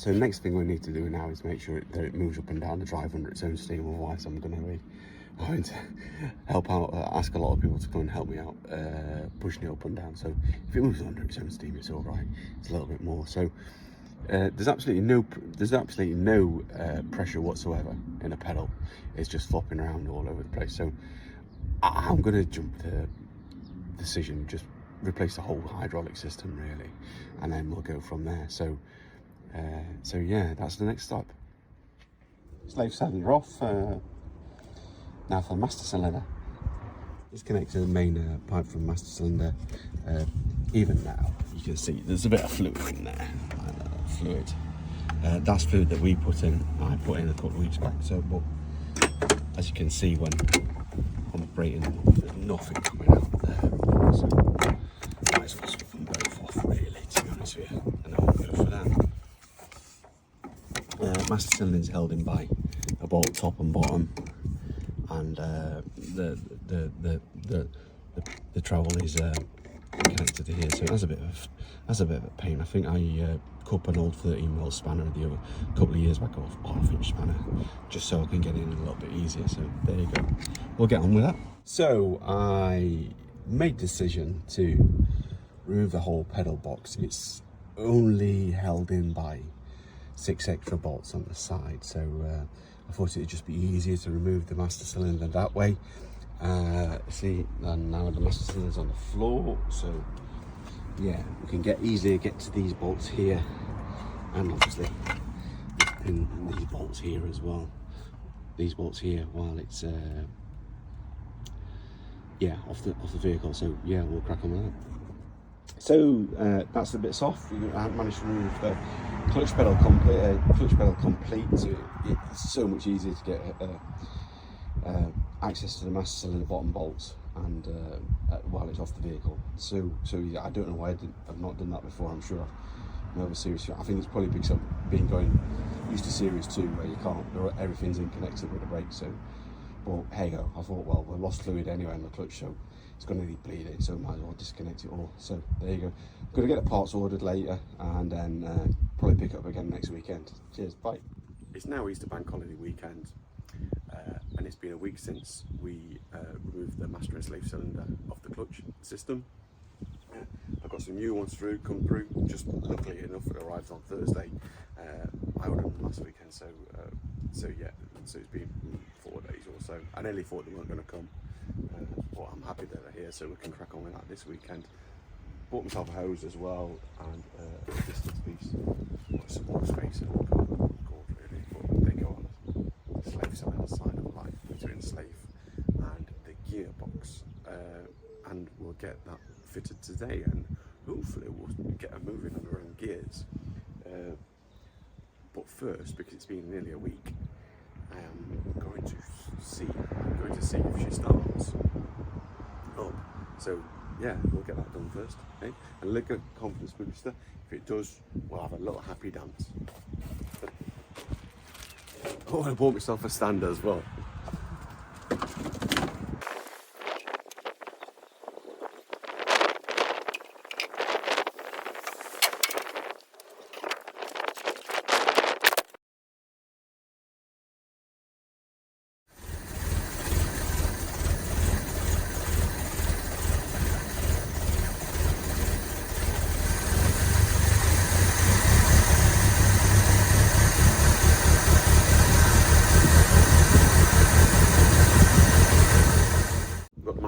So the next thing we need to do now is make sure that it moves up and down the drive under its own steam, otherwise I'm going to be having to help out, ask a lot of people to come and help me out pushing it up and down. So if it moves under its own steam, it's all right. It's a little bit more. So there's absolutely no pressure whatsoever in a pedal. It's just flopping around all over the place. So I'm going to jump the decision, just replace the whole hydraulic system really, and then we'll go from there. So yeah, that's the next step. Slave cylinder off. Now for the master cylinder. Just connect to the main pipe from the master cylinder. Even now, you can see there's a bit of fluid in there. Fluid. That's fluid that we put in. I put in a couple of weeks back. So, but as you can see when I'm operating, there's nothing coming out there. So might as well swap them both off, really, to be honest with you. And I won't go for that. Master cylinder is held in by a bolt top and bottom, and the trowel is connected to here. So that's a bit of a pain. I think I cut an old 13mm spanner a couple of years back off, half-inch spanner, just so I can get in a little bit easier. So there you go. We'll get on with that. So I made the decision to remove the whole pedal box. It's only held in by 6 extra bolts on the side, so I thought it would just be easier to remove the master cylinder that way. See, and now the master cylinder's on the floor, so yeah, we can easily get to these bolts here, and obviously pin these bolts here as well. These bolts here while it's yeah, off the vehicle. So yeah, we'll crack on with that. So that's the bits off. I haven't managed to remove the clutch pedal complete. So it's so much easier to get access to the master cylinder bottom bolts and while it's off the vehicle. So yeah, I don't know why I've not done that before. I'm sure I'm over series. I think it's probably because I've been going used to series 2 where you can't, everything's connected with the brake. So, but hey ho, I thought, well, we've lost fluid anyway in the clutch, so it's going to need bleeding, so might as well disconnect it all. So there you go. I'm going to get the parts ordered later, and then probably pick up again next weekend. Cheers, bye. It's now Easter bank holiday weekend, and it's been a week since we removed the master and slave cylinder off the clutch system. I've got some new ones come through. Just luckily enough, it arrived on Thursday. I ordered them last weekend, so yeah. So it's been 4 days or so. I nearly thought they weren't going to come, but I'm happy that they're here, so we can crack on with that this weekend. Bought myself a hose as well, and a distance piece. Got some more space in the car, really, but they go on the slave cylinder side of life between the slave and the gearbox, and we'll get that fitted today, and hopefully we'll get her moving on her own gears. But first, because it's been nearly a week, I'm going to see if she starts up. So yeah, we'll get that done first, okay? And look at confidence booster. If it does, we'll have a little happy dance. Oh, I bought myself a stander as well.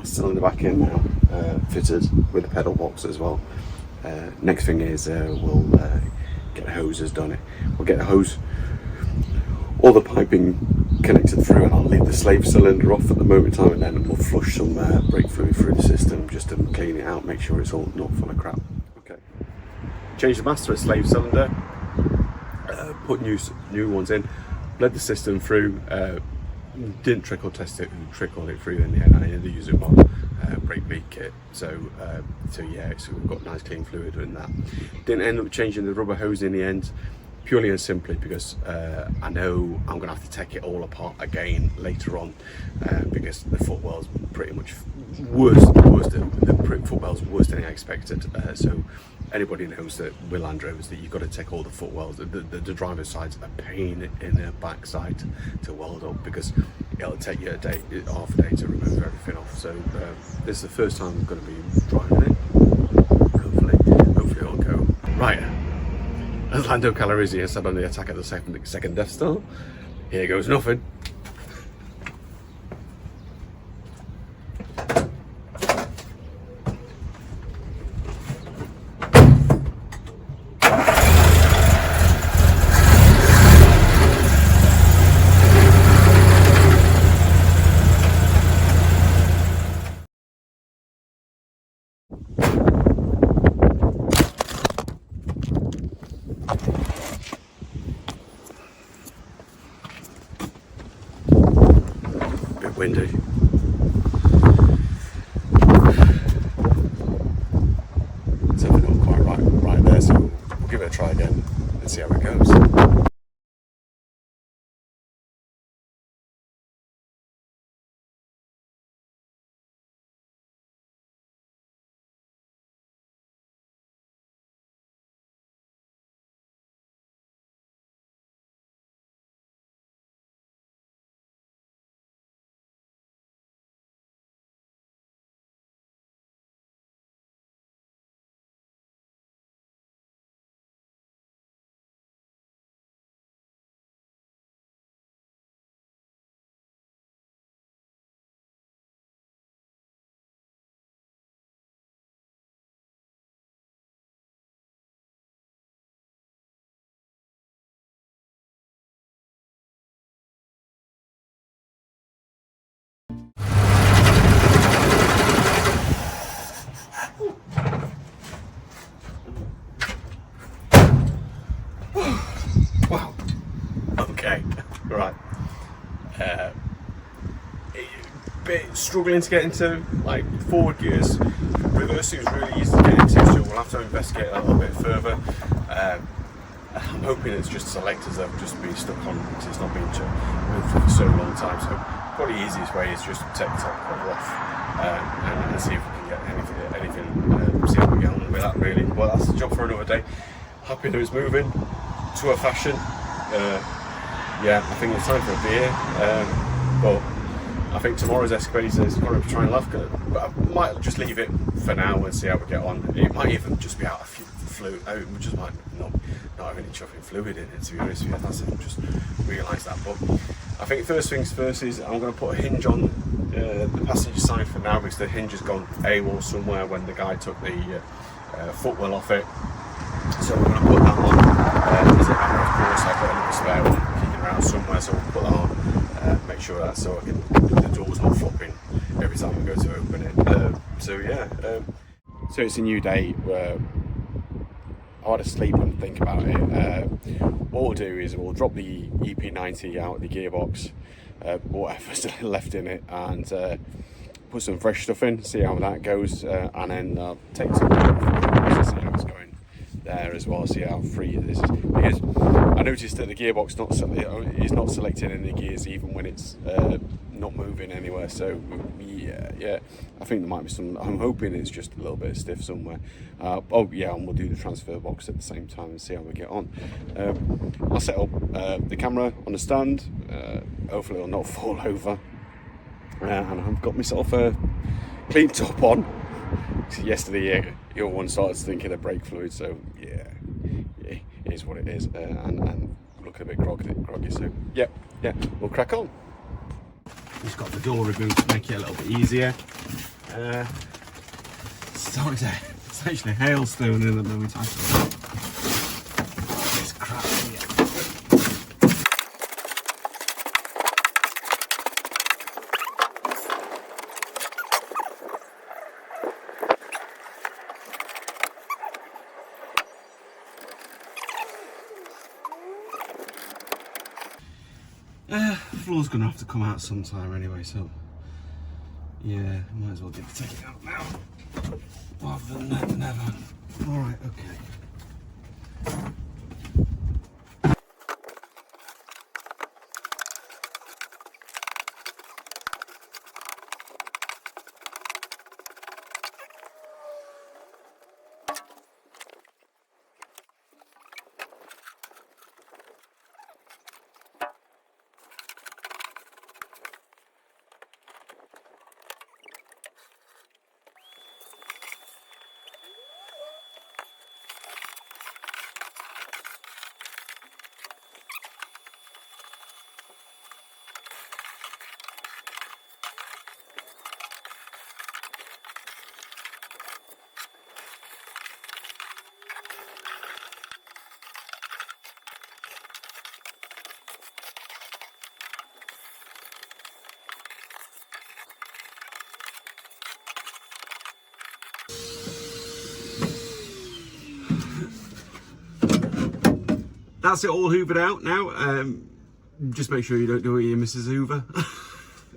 Cylinder back in now, fitted with the pedal box as well. Next thing is we'll get the hoses done. We'll get the hose, all the piping connected through, and I'll leave the slave cylinder off at the moment in time, and then we'll flush some brake fluid through the system just to clean it out, make sure it's all not full of crap. Okay. Change the master and slave cylinder, put new ones in, bled the system through. Didn't trickle test it, trickled it through in the end. I ended up using my brake bead kit, so yeah, so we've got nice clean fluid in that. Didn't end up changing the rubber hose in the end, purely and simply because I know I'm gonna have to take it all apart again later on, because the footwell's pretty much worse. The footwell's worse than I expected. So anybody knows that with Land Rovers that you've got to take all the footwells. The driver's side's a pain in the backside to weld up, because it'll take you half a day to remove everything off. So this is the first time I'm going to be driving it. Hopefully it'll go right. As Lando Calrissian said on the Attack of the Second Death Star, here goes nothing. Windy. Something not quite right there, so we'll give it a try again and see how it goes. Wow. Okay. Right. Bit struggling to get into like forward gears. Reversing is really easy to get into, so we'll have to investigate that a little bit further. I'm hoping it's just selectors that have just been stuck on, because it's not been moved for so long time. So probably the easiest way is just to take the top cover off and see if we can get anything see how we get on with that, really. Well, that's the job for another day. Happy that it's moving to a fashion. Yeah, I think it's time for a beer. But I think tomorrow's Escapade is going to try and laugh, but I might just leave it for now and see how we get on. It might even just be out of fluid. We just might not have any chuffing fluid in it, to be honest with you. That's it. I've just realised that. But I think first things first is I'm going to put a hinge on the passenger side for now, because the hinge has gone AWOL somewhere when the guy took the footwell off it. So we're going to put that on. As a matter of course, I've got another spare one kicking around somewhere, so we'll put that on. Make sure that's so the door's not flopping every time we go to open it. So yeah, so it's a new day. I had to sleep and think about it. What we'll do is we'll drop the EP90 out of the gearbox, whatever's left in it, and put some fresh stuff in, see how that goes, and then take some to see how it's going there as well, see how free this is. Because I noticed that the gearbox is not selecting any gears even when it's not moving anywhere. So yeah, I think there might be some. I'm hoping it's just a little bit stiff somewhere. Oh yeah, and we'll do the transfer box at the same time and see how we get on. I'll set up the camera on a stand. Hopefully it'll not fall over. And I've got myself a clean top on. Yesterday, your one started stinking of brake fluid, so yeah, it is what it is, and look a bit groggy. So yeah, we'll crack on. Just got the door removed to make it a little bit easier. It's actually hailstone in at the moment. It's crap here. The floor's gonna have to come out sometime anyway, so yeah, might as well take it out now rather than never. Alright, okay. That's it all hoovered out now. Just make sure you don't do it, Mrs. Hoover.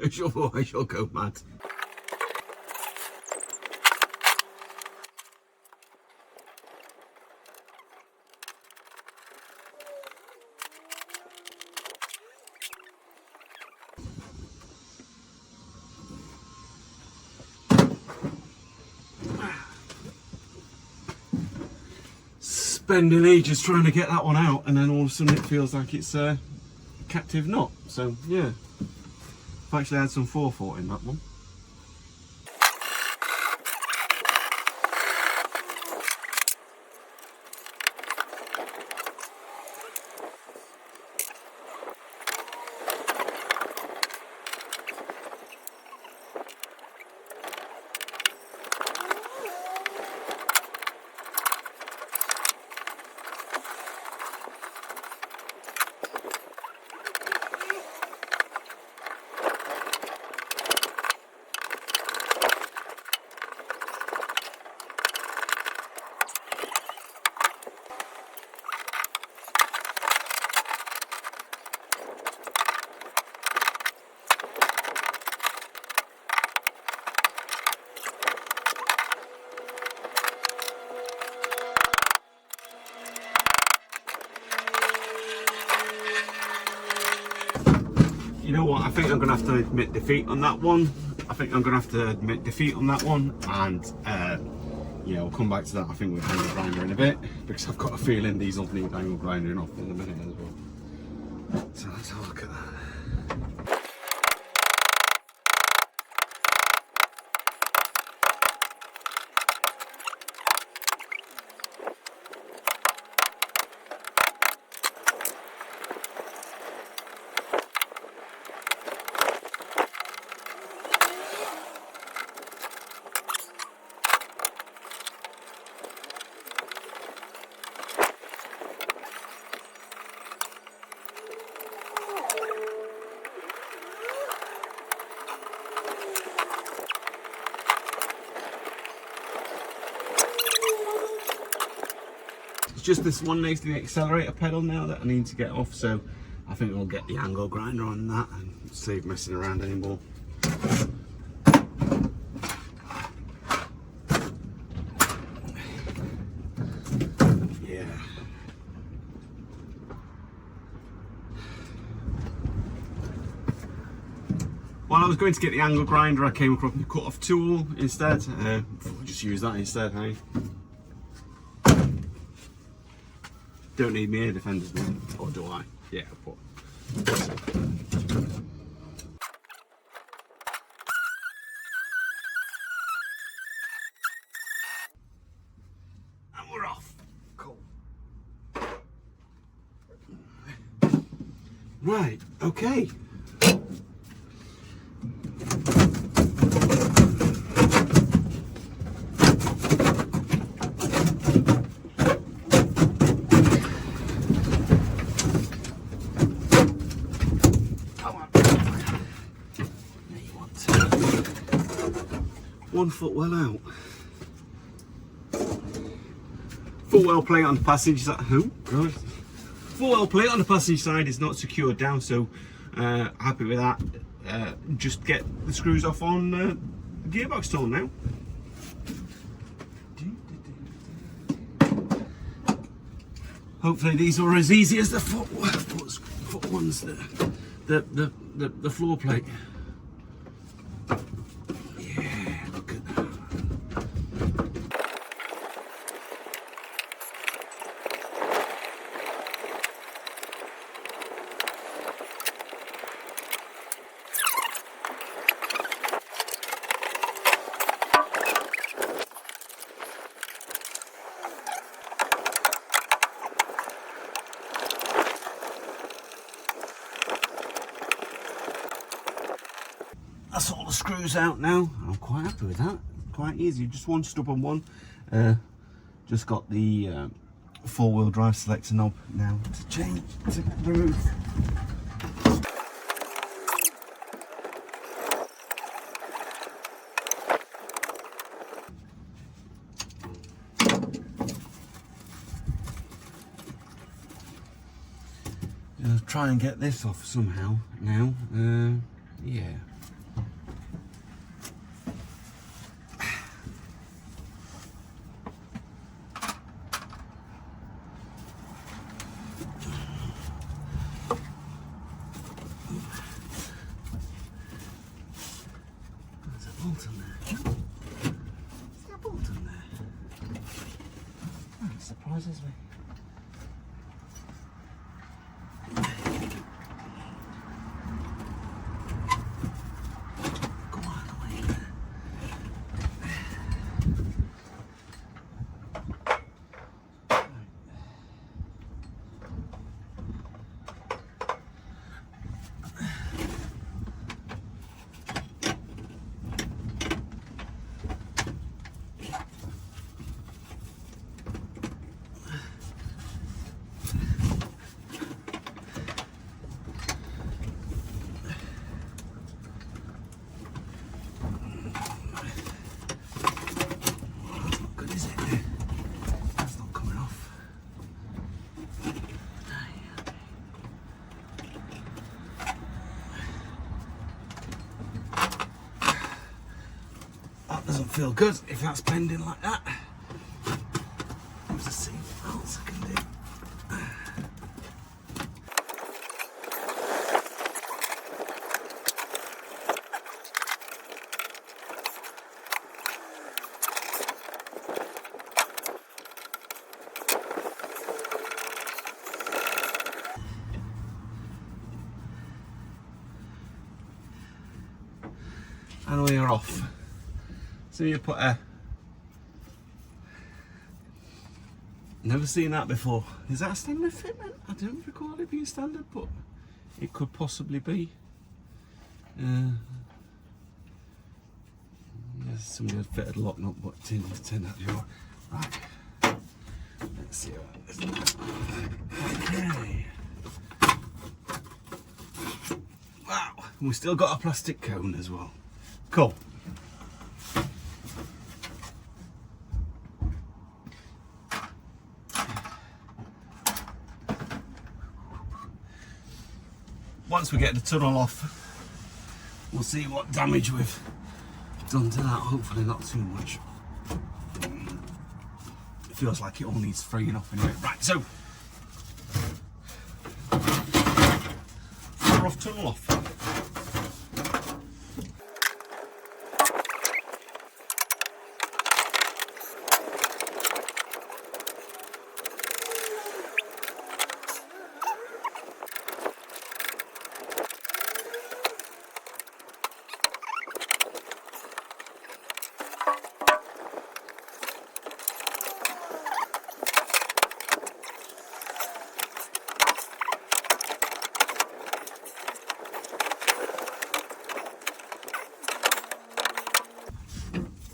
Otherwise you'll go mad. Spending ages trying to get that one out, and then all of a sudden it feels like it's a captive knot. So yeah, I've actually had some forethought in that one. You know what, I think I'm going to have to admit defeat on that one. And yeah, we'll come back to that, I think, with angle grinder in a bit, because I've got a feeling these will need angle grinding off in a minute as well. So let's have a look at that. Just this one next to the accelerator pedal now that I need to get off, so I think we'll get the angle grinder on that and save messing around anymore. Yeah. While I was going to get the angle grinder, I came across the cut-off tool instead. Just use that instead, hey? Don't need me air defenders, or do I? Yeah, but. And we're off. Cool. Right, okay. One foot well out. Full well plate on the passage side. Full well plate on the passage side is not secured down, so happy with that. Just get the screws off on the gearbox tool now. Hopefully these are as easy as the foot ones, the floor plate. That's all the screws out now. I'm quite happy with that. Quite easy, just one stubborn one. Just got the 4-wheel drive selector knob now to change, to remove. Try and get this off somehow now. Yeah. There's a bolt in there. Is there a bolt in there? Oh, it surprises me. Doesn't feel good if that's bending like that. Let's see what else I can do. And we are off. So you put a... Never seen that before. Is that a standard fitment? I don't recall it being standard, but it could possibly be. Somebody had fitted a lock nut, but it turned out to be right. Let's see what this is. Okay. Wow, and we still got a plastic cone as well. Cool. Once we get the tunnel off, we'll see what damage we've done to that. Hopefully not too much. It feels like it all needs freeing off anyway. Right, so we're off tunnel off.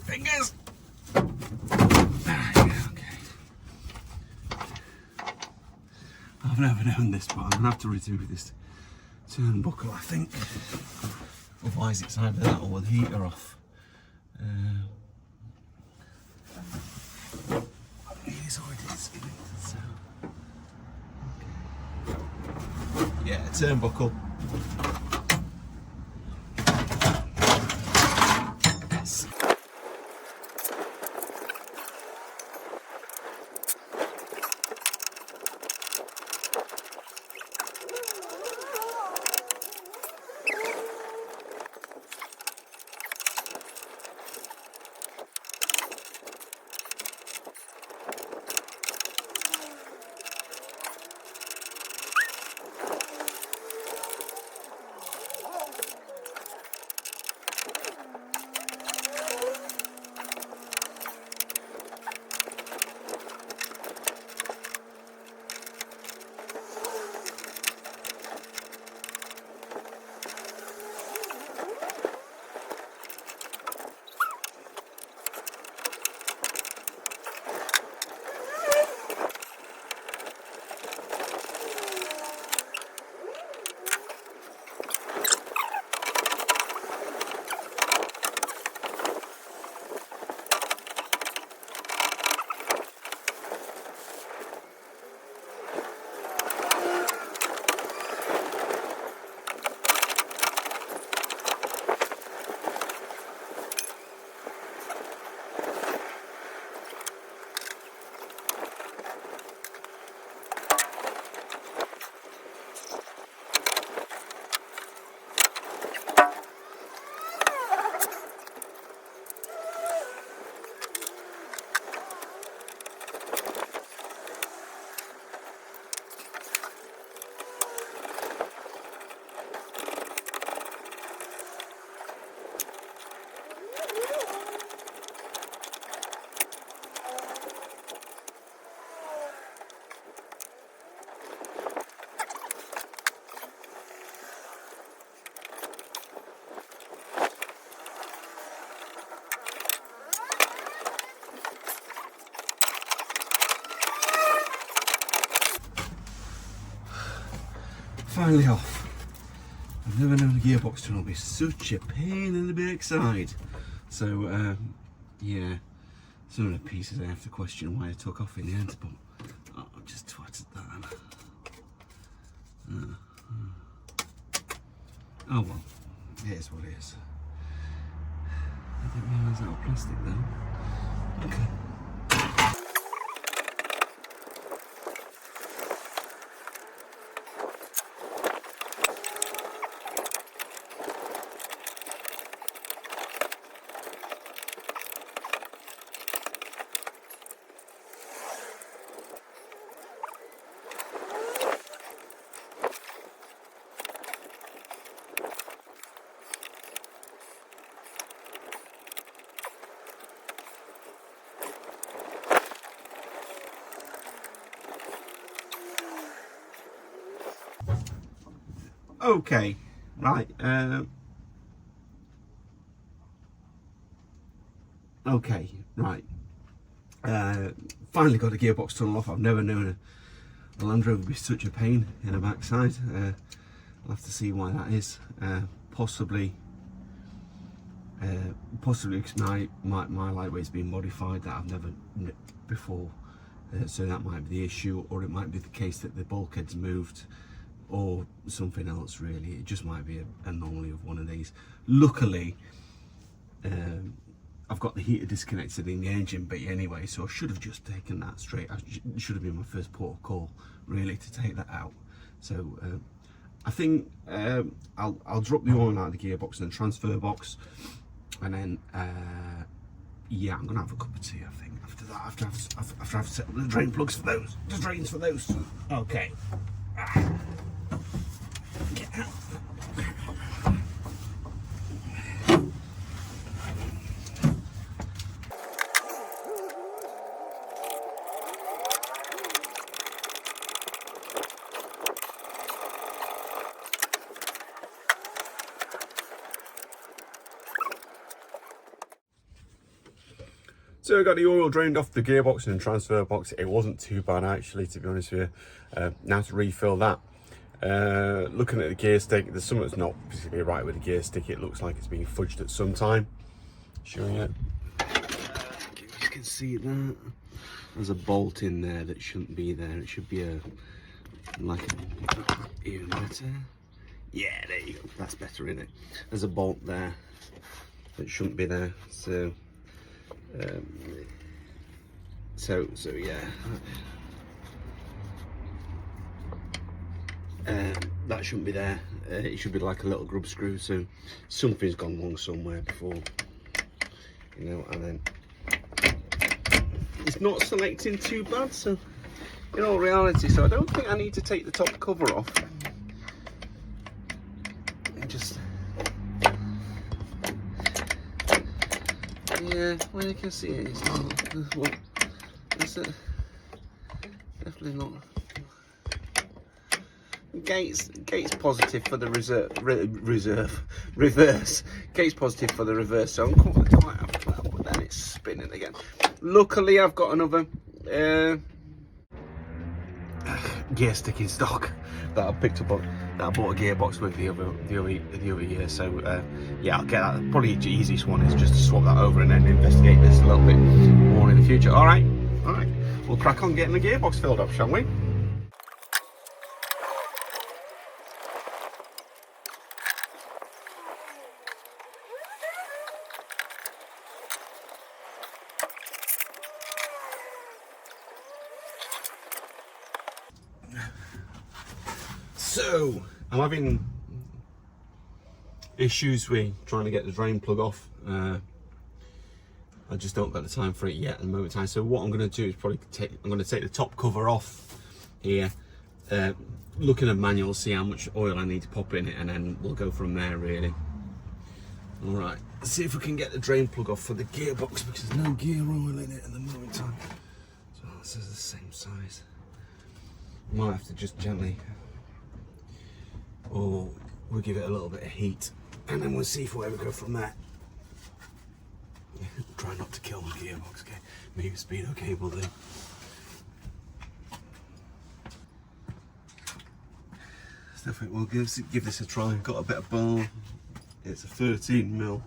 Fingers. Okay. I've never known this, but I'm gonna have to remove this turnbuckle, I think. Otherwise, it's either that or the heater off. Here's how it is. So, okay. Yeah, turnbuckle. finally off. I've never known a gearbox tunnel be such a pain in the backside. So, yeah, some of the pieces I have to question why I took off in the end, but I've just twatted that. Oh well, it is what it is. I didn't realise that was plastic though. Okay. Okay, right. Okay, right. Finally got a gearbox tunnel off. I've never known a Land Rover be such a pain in the backside. I'll have to see why that is. Possibly because my lightweight's been modified that I've never before. So that might be the issue, or it might be the case that the bulkhead's moved, or something else really. It just might be an anomaly of one of these. Luckily, I've got the heater disconnected in the engine bay anyway, so I should have just taken that straight. It should have been my first port of call really to take that out. So I think I'll drop the oil out of the gearbox and the transfer box, and then yeah, I'm gonna have a cup of tea. I think after that, after I've set up the drain plugs for those, the drains for those. Okay. Get out. So I got the oil drained off the gearbox and transfer box. It wasn't too bad actually, to be honest with you. Now to refill that. Looking at the gear stick, there's something that's not particularly right with the gear stick. It looks like it's been fudged at some time. Showing it. You can see that. There's a bolt in there that shouldn't be there. It should be even better. Yeah, there you go. That's better, isn't it? There's a bolt there that shouldn't be there. So yeah, that shouldn't be there. It should be like a little grub screw, so something's gone wrong somewhere before, you know. And then it's not selecting too bad, so in all reality, so I don't think I need to take the top cover off. Just yeah, well, you can see it. It's not. Well, is it? Definitely not. Gates positive for the reverse. Gates positive for the reverse. So I'm quite happy with that. But then it's spinning again. Luckily, I've got another gear stick in stock that I picked up on. That I bought a gearbox with the other year. So yeah, I'll get that. Probably the easiest one is just to swap that over and then investigate this a little bit more in the future. All right. We'll crack on getting the gearbox filled up, shall we? So I'm having issues with trying to get the drain plug off. I just don't got the time for it yet at the moment in time. So what I'm going to do is probably I'm going to take the top cover off here, look in a manual, see how much oil I need to pop in it, and then we'll go from there really. All right, let's see if we can get the drain plug off for the gearbox, because there's no gear oil in it at the moment in time. So this is the same size. Might have to just gently, or we'll give it a little bit of heat, and then we'll see where we go from there. Try not to kill the gearbox, okay? Maybe speedo cable do. So I think we'll give this a try. Got a bit of ball. It's a 13mm.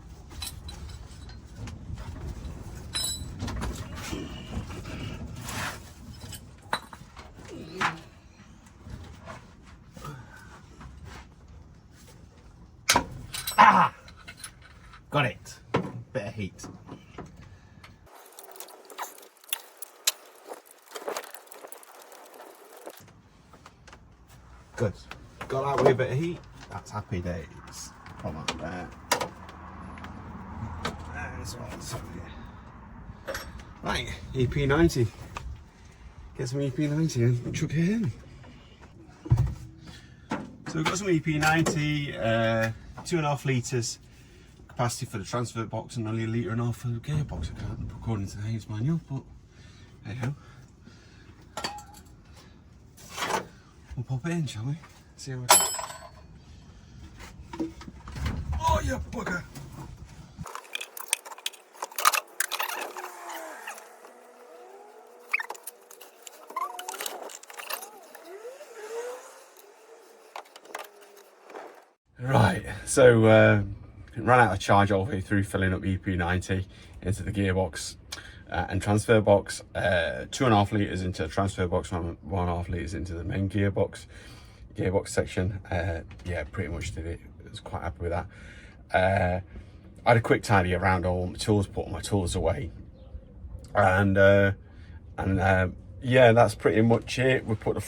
Ah! Got it. Bit of heat. Good. Got that with a bit of heat. That's happy days. Come on there. There's one. So, yeah. Right, EP90. Get some EP90 and chuck it in. So we've got some EP90, 2.5 litres capacity for the transfer box and only 1.5 litres for the gearbox. I can't, according to the Hayes manual, but hey ho. We'll pop it in, shall we? See how we do. Oh, you bugger! Right, so ran out of charge all the way through filling up EP90 into the gearbox and transfer box. 2.5 litres into the transfer box, 1.5 litres into the main gearbox section. Yeah, pretty much did it. I was quite happy with that. I had a quick tidy around all my tools, put all my tools away, and yeah, that's pretty much it. We put the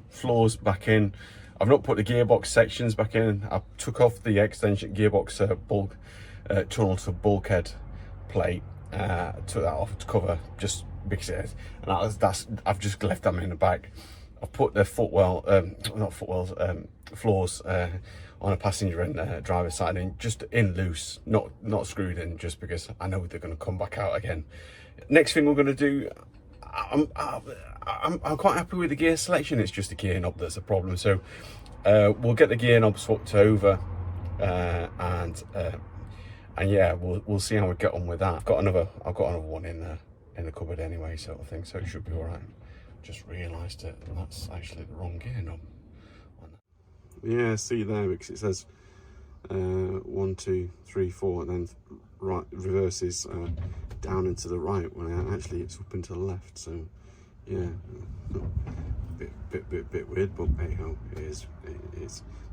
floors back in. I've not put the gearbox sections back in. I took off the extension gearbox tunnel to bulkhead plate. Took that off to cover, just because it is. And I've just left them in the back. I've put the floors on a passenger and driver side in, just in loose, not screwed in, just because I know they're going to come back out again. Next thing we're going to do, I'm quite happy with the gear selection. It's just the gear knob that's a problem. So we'll get the gear knob swapped over, and yeah, we'll see how we get on with that. I've got another one in the cupboard anyway, sort of thing. So it should be all right. Just realised it. That's actually the wrong gear knob. Yeah, see there, because it says 1, 2, 3, 4, and then right reverses down and to the right, when actually it's up and to the left. So yeah, bit weird, but hey ho, it is.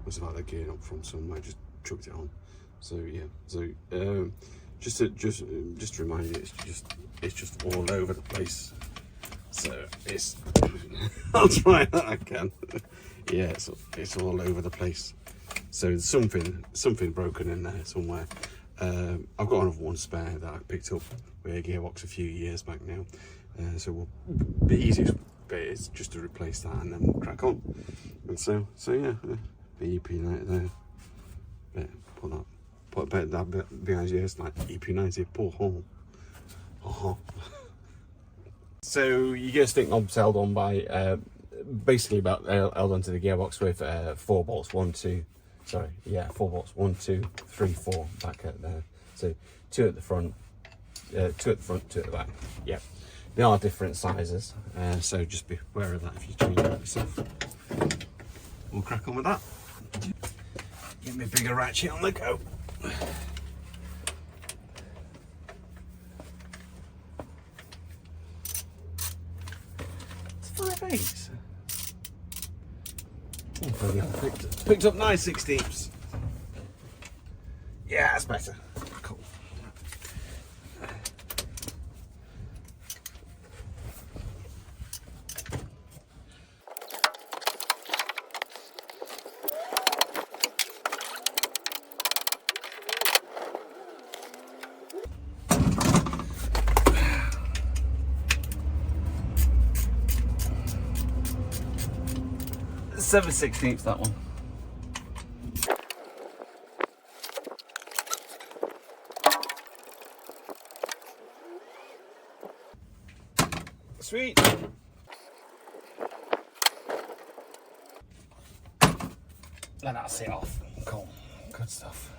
Must have had a gear knob from somewhere, just chucked it on. So yeah, so just to remind you, it's just all over the place. So it's I'll try that again. Yeah, it's all over the place. So there's something broken in there somewhere. I've got another one spare that I picked up with a gearbox a few years back now. So the easiest bit is just to replace that, and then we'll crack on. And so yeah, the EP90 there. Yeah, put that bit behind your ears, like EP90 pull hole. So you get a stick knob held on by basically held onto the gearbox with 4 bolts. 4 bolts. 1, 2, 3, 4 back at there. So 2 at the front, 2 at the front, 2 at the back. Yeah, they are different sizes, so just be aware of that if you change it yourself. We'll crack on with that. Get me a bigger ratchet on the go. It's 5/8. Oh, yeah, picked up 9/16. Yeah, that's better. Cool. Seven 16ths, that one. Sweet. Then that'll sit off. Cool. Good stuff.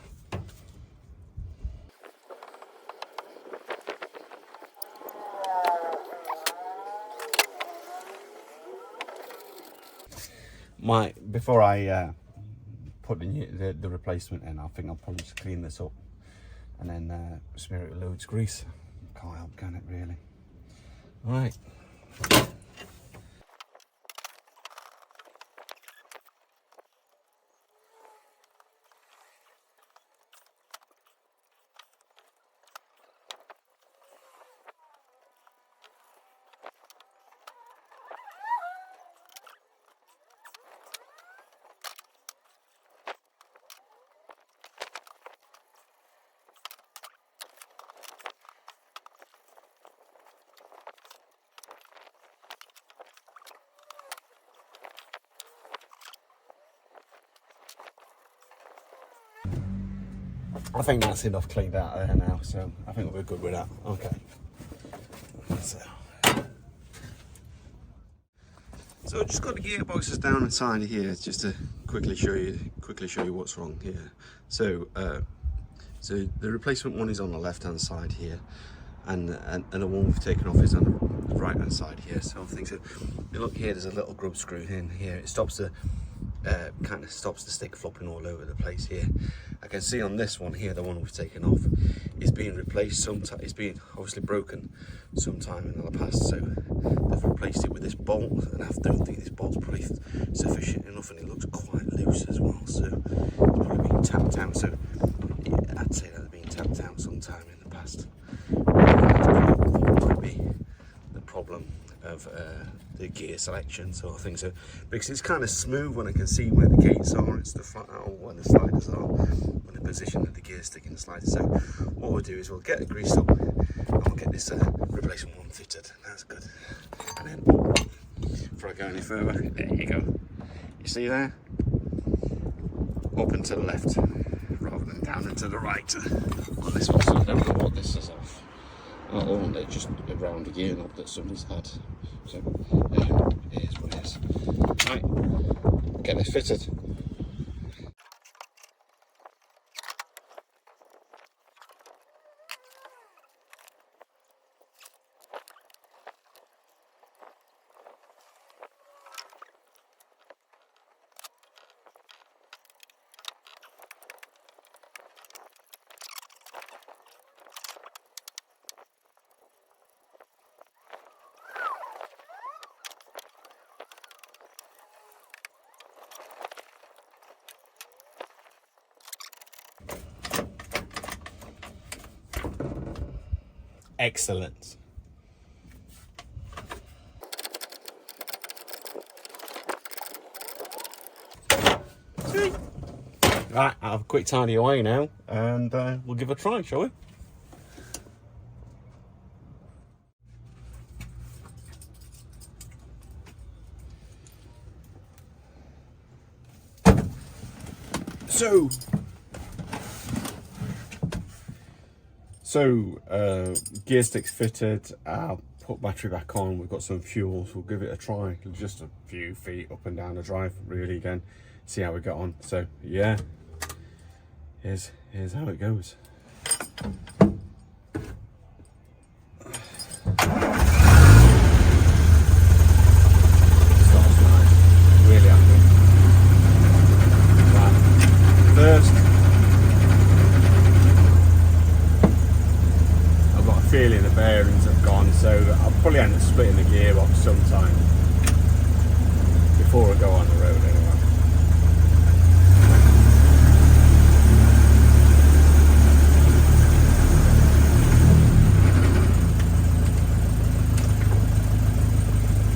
before I put the replacement in, I think I'll probably just clean this up and then smear it with loads of grease. Can't help, can it, really? Right. I think that's enough cleaned out there now, so I think we're good with that. Okay. So just got the gearboxes down inside here just to quickly show you what's wrong here. So so the replacement one is on the left hand side here, and the one we've taken off is on the right hand side here. So I think so. You look here, there's a little grub screw in here. It stops the kind of stops the stick flopping all over the place here. I can see on this one here, the one we've taken off, is being replaced sometime. It's been obviously broken sometime in the past, so they've replaced it with this bolt, and I don't think this bolt's probably sufficient enough, and it looks quite loose as well, so it's probably been tapped out. So yeah, I'd say that it's been tapped out sometime in the past. That might be the problem of the gear selection sort of thing. So because it's kind of smooth when I can see where the gates are, it's the flat out where the sliders are, when the position of the gear stick in the slider. So what we'll do is we'll get the grease up and we'll get this replacement one fitted. That's good. And then before I go any further, there you go. You see there? Up and to the left rather than down and to the right on this one. So I don't know what this is off. Oh, they're just around the gear knob that somebody's had. So it is what it is. Right, get this fitted. Excellent. Sweet. Right, I'll have a quick tidy away now, and we'll give it a try, shall we? So, gear stick's fitted, I'll put battery back on, we've got some fuel, so we'll give it a try. Just a few feet up and down the drive, really, again, see how we get on. So, yeah, here's how it goes. Starts nice, really happy. Right, first, feeling the bearings have gone, so I'll probably end up splitting the gearbox sometime before I go on the road anyway.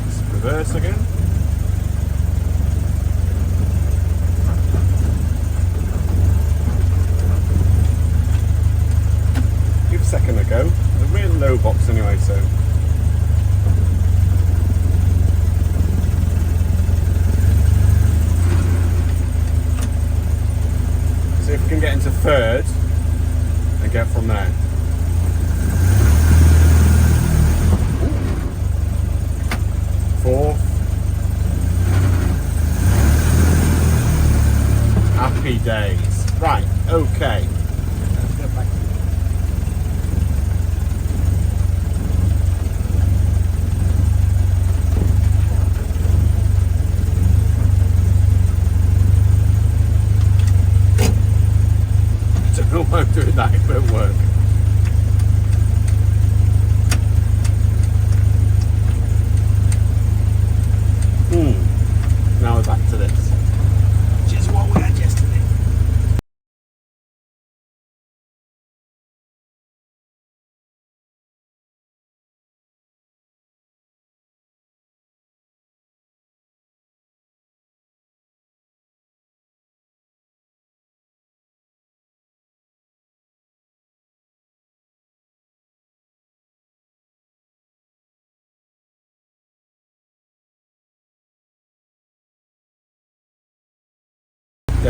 Let's reverse again. Give a second a go. We're in low box anyway, so see if we can get into third and get from there. Fourth. Happy days. Right, okay. Let's get back to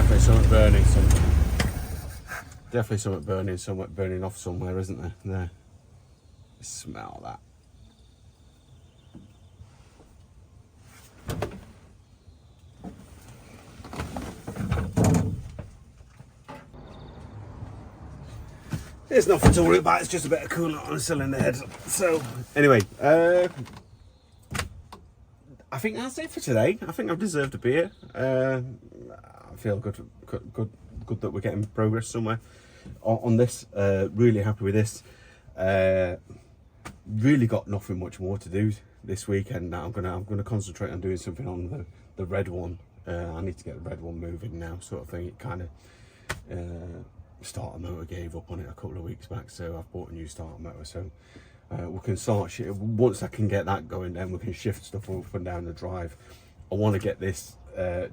definitely something burning somewhere. Definitely something burning somewhere, burning off somewhere, isn't there? There. Smell that. There's nothing to worry about, it's just a bit of coolant on the cylinder head. So, anyway, I think that's it for today. I think I've deserved a beer. I feel good that we're getting progress somewhere on this. Really happy with this. Really got nothing much more to do this weekend. Now I'm gonna concentrate on doing something on the red one. I need to get the red one moving now, sort of thing. It kind of starter motor gave up on it a couple of weeks back, so I've bought a new starter motor. So we can start once I can get that going, then we can shift stuff up and down the drive. I want to get this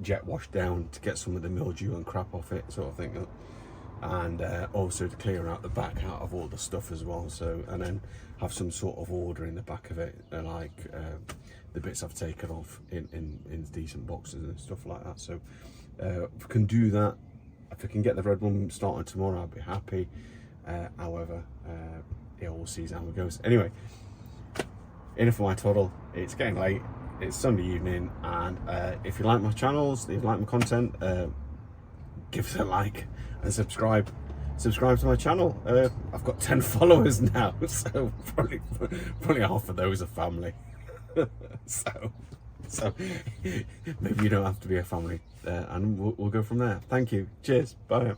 jet washed down to get some of the mildew and crap off it, sort of thing, and also to clear out the back out of all the stuff as well. So, and then have some sort of order in the back of it, like the bits I've taken off in decent boxes and stuff like that. So if we can do that, if we can get the red one started tomorrow, I'll be happy. However, yeah, we'll see how it goes. Anyway, enough of my twaddle. It's getting late. It's Sunday evening, and if you like my channels, if you like my content, give us a like and subscribe to my channel. I've got 10 followers now, so probably half of those are family. so maybe you don't have to be a family, and we'll go from there. Thank you. Cheers. Bye.